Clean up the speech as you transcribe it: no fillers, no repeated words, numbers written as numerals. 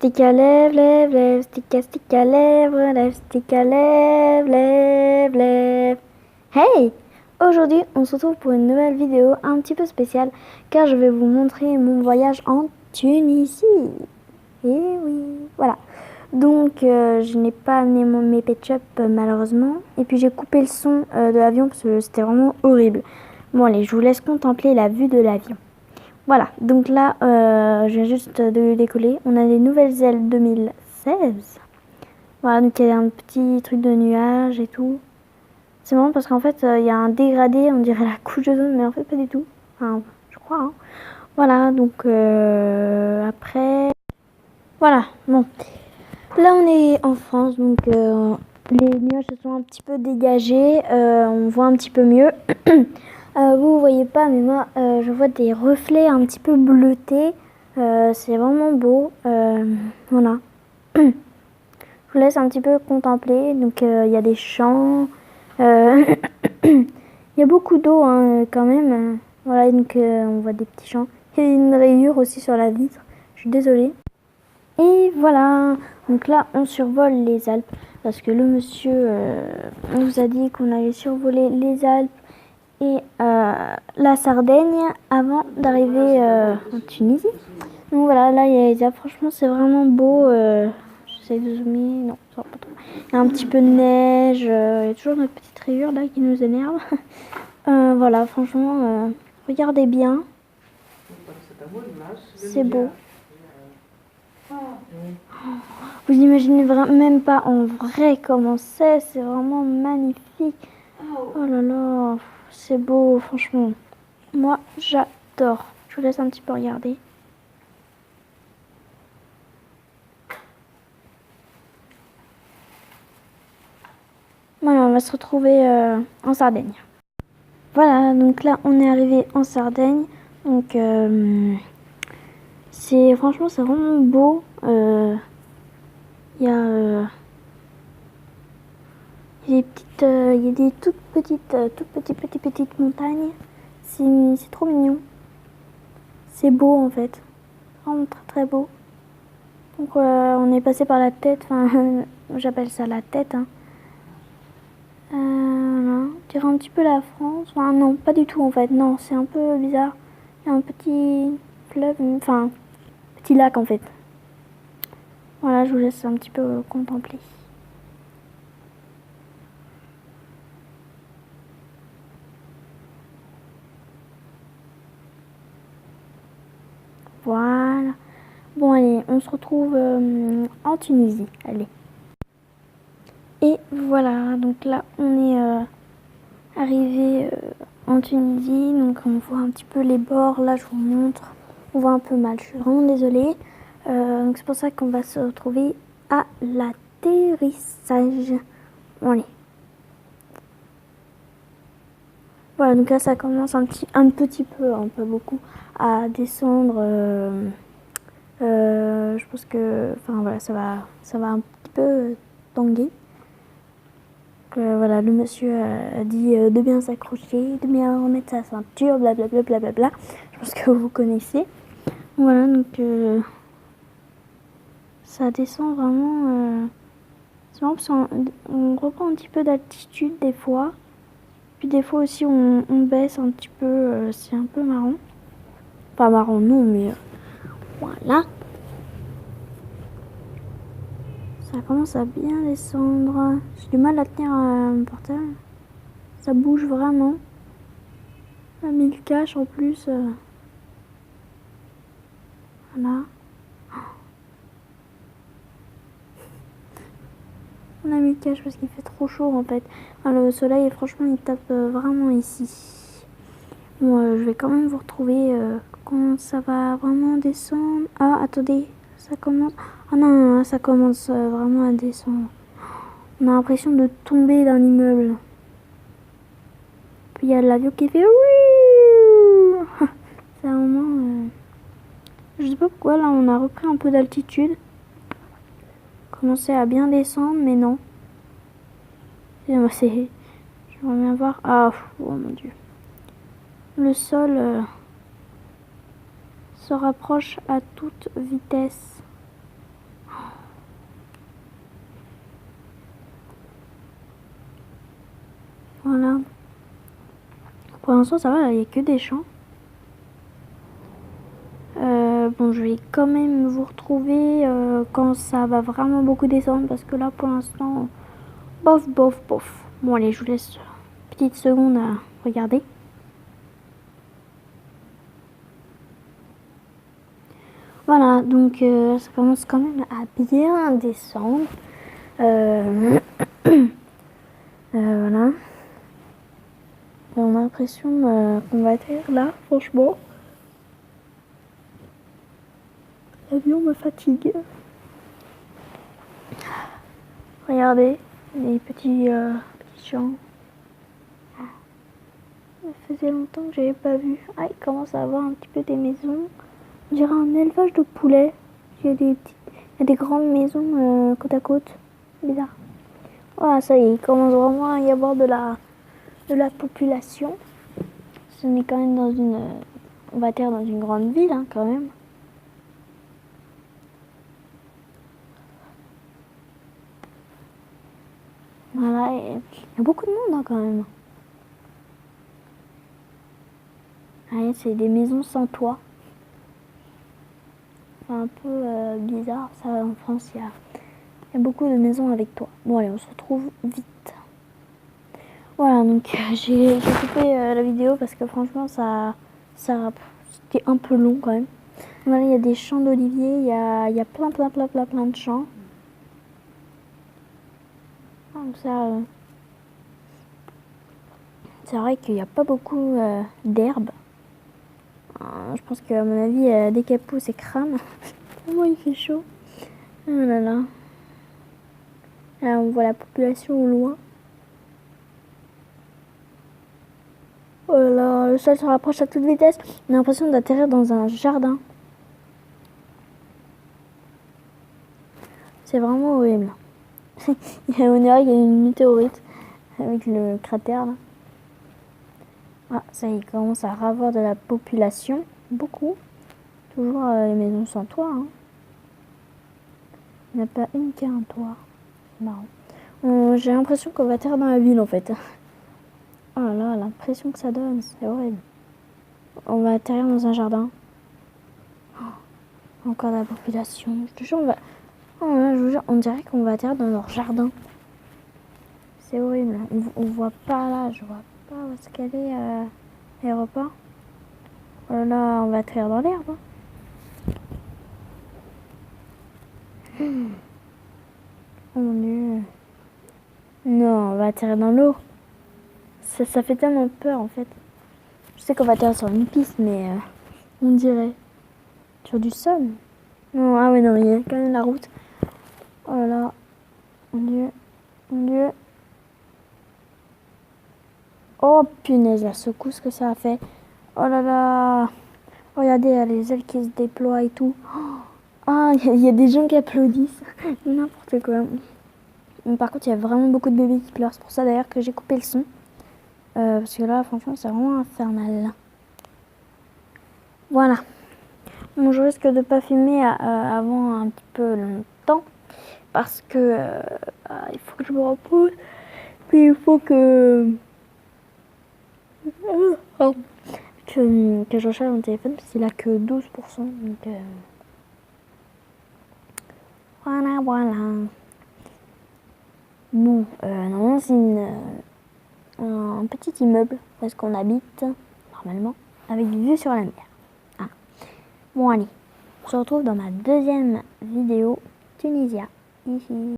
Stick à lèvres, lèvres, lèvres, stick à lèvres, lèvres, stick à lèvres, lèvres, lèvres. Hey! Aujourd'hui, on se retrouve pour une nouvelle vidéo un petit peu spéciale car je vais vous montrer mon voyage en Tunisie. Et oui, voilà. Donc, je n'ai pas amené mes ketchup malheureusement. Et puis, j'ai coupé le son de l'avion parce que c'était vraiment horrible. Bon, allez, je vous laisse contempler la vue de l'avion. Voilà, donc là, je viens juste de décoller. On a les nouvelles ailes 2016. Voilà, donc il y a un petit truc de nuage et tout. C'est marrant parce qu'en fait, il y a un dégradé, on dirait la couche de zone, mais en fait, pas du tout. Enfin, je crois, hein. Voilà, donc après... Voilà, bon. Là, on est en France, donc les nuages se sont un petit peu dégagés. On voit un petit peu mieux. Vous voyez pas, mais moi, je vois des reflets un petit peu bleutés. C'est vraiment beau. Voilà. Je vous laisse un petit peu contempler. Donc, il y a des champs. Il y a beaucoup d'eau hein, quand même. Voilà, donc on voit des petits champs. Il y a une rayure aussi sur la vitre. Je suis désolée. Et voilà. Donc là, on survole les Alpes. Parce que le monsieur nous a dit qu'on allait survoler les Alpes et la Sardaigne avant d'arriver en Tunisie. Donc voilà, là il y a les Alpes, franchement c'est vraiment beau. J'essaie de zoomer, non, ça va pas trop. Il y a un petit peu de neige, il y a toujours notre petite rayure là qui nous énerve. Voilà, franchement, regardez bien, c'est beau. Vous imaginez même pas en vrai comment c'est vraiment magnifique. Oh là là, c'est beau, franchement. Moi, j'adore. Je vous laisse un petit peu regarder. Voilà, on va se retrouver en Sardaigne. Voilà, donc là, on est arrivé en Sardaigne. Donc, franchement, c'est vraiment beau. Il y a des toutes petites montagnes. C'est trop mignon. C'est beau en fait. Vraiment très très beau. Donc on est passé par la tête, enfin j'appelle ça la tête. Hein. Voilà. On dirait un petit peu la France. Enfin non, pas du tout en fait. Non, c'est un peu bizarre. Il y a un petit fleuve, enfin petit lac en fait. Voilà, je vous laisse un petit peu contempler. Voilà. Bon allez, on se retrouve en Tunisie. Allez. Et voilà, donc là on est arrivé en Tunisie, donc on voit un petit peu les bords, là je vous montre, on voit un peu mal, je suis vraiment désolée. Donc c'est pour ça qu'on va se retrouver à l'atterrissage. Bon allez. Voilà, donc là ça commence un petit peu, hein, pas beaucoup, à descendre. Je pense que, enfin voilà, ça va un petit peu tanguer. Voilà, le monsieur a dit de bien s'accrocher, de bien remettre sa ceinture, blablabla, blablabla. Je pense que vous connaissez. Voilà, donc ça descend vraiment. C'est marrant parce qu'on reprend un petit peu d'altitude des fois. Puis des fois aussi on baisse un petit peu, c'est un peu marrant. Pas marrant non, mais voilà. Ça commence à bien descendre. J'ai du mal à tenir mon portable. Ça bouge vraiment. On a mis le cache en plus. Voilà. On a mis le cache parce qu'il fait trop chaud en fait. Enfin, le soleil, franchement, il tape vraiment ici. Bon, je vais quand même vous retrouver quand ça va vraiment descendre. Ah, attendez, ça commence. Ah non, ça commence vraiment à descendre. On a l'impression de tomber d'un immeuble. Puis il y a l'avion qui fait. C'est un moment. Je sais pas pourquoi, là, on a repris un peu d'altitude. Commençait à bien descendre, mais non. J'aimerais bien voir. Ah, oh mon dieu. Le sol se rapproche à toute vitesse. Voilà. Pour l'instant, ça va, il n'y a que des champs. Bon, je vais quand même vous retrouver quand ça va vraiment beaucoup descendre parce que là, pour l'instant, bof, bof, bof. Bon, allez, je vous laisse une petite seconde à regarder. Voilà, donc ça commence quand même à bien descendre. Voilà. On a l'impression qu'on va être là, franchement. L'avion me fatigue. Regardez, les petits champs. Ça faisait longtemps que j'avais pas vu. Ah, il commence à avoir un petit peu des maisons. On dirait un élevage de poulets. Il y a des grandes maisons côte à côte. Bizarre. Voilà, ça y est, il commence vraiment à y avoir de la population. Ce n'est quand même dans une... on va dire dans une grande ville, hein, quand même. Voilà, il y a beaucoup de monde, hein, quand même. Ouais, c'est des maisons sans toit. C'est un peu bizarre, ça, en France, il y a beaucoup de maisons avec toit. Bon, allez, on se retrouve vite. Voilà, donc j'ai coupé la vidéo parce que franchement, c'était un peu long quand même. Voilà, il y a des champs d'oliviers, il y a plein de champs. Donc ça, c'est vrai qu'il n'y a pas beaucoup d'herbe. Je pense qu'à mon avis, dès qu'elle pousse, elle crame. Tellement il fait chaud. Oh là là. Là, on voit la population au loin. Oh là là, le sol se rapproche à toute vitesse. On a l'impression d'atterrir dans un jardin. C'est vraiment horrible. On dirait qu'il y a une météorite avec le cratère là. Ah, ça y est, il commence à ravoir de la population. Beaucoup. Toujours les maisons sans toit. Hein. Il n'y en a pas une qui a un toit. C'est marrant. J'ai l'impression qu'on va atterrir dans la ville en fait. Oh là là, l'impression que ça donne, c'est horrible. On va atterrir dans un jardin. Oh, encore de la population. Je te jure, oh là, je vous jure, on dirait qu'on va atterrir dans leur jardin. C'est horrible. On voit pas là, je vois pas où est-ce qu'elle est l'aéroport. Oh là là, on va atterrir dans l'herbe. Oh mon dieu. Non, on va atterrir dans l'eau. Ça fait tellement peur en fait. Je sais qu'on va atterrir sur une piste, mais on dirait sur du sol. Non, ah ouais, non, il y a quand même la route. Oh là là. Mon dieu. Mon dieu. Oh punaise, la secousse que ça a fait. Oh là là. Regardez, il y a les ailes qui se déploient et tout. Ah, il y a des gens qui applaudissent. N'importe quoi. Mais par contre, il y a vraiment beaucoup de bébés qui pleurent. C'est pour ça d'ailleurs que j'ai coupé le son. Parce que là, franchement, c'est vraiment infernal. Voilà. Bon, je risque de ne pas filmer avant un petit peu longtemps. Parce que il faut que je me repose. Puis il faut que je recharge mon téléphone parce qu'il a que 12%. Donc voilà. Bon, normalement c'est un petit immeuble parce qu'on habite normalement avec vue sur la mer. Ah. Bon allez, on se retrouve dans ma deuxième vidéo Tunisia ici.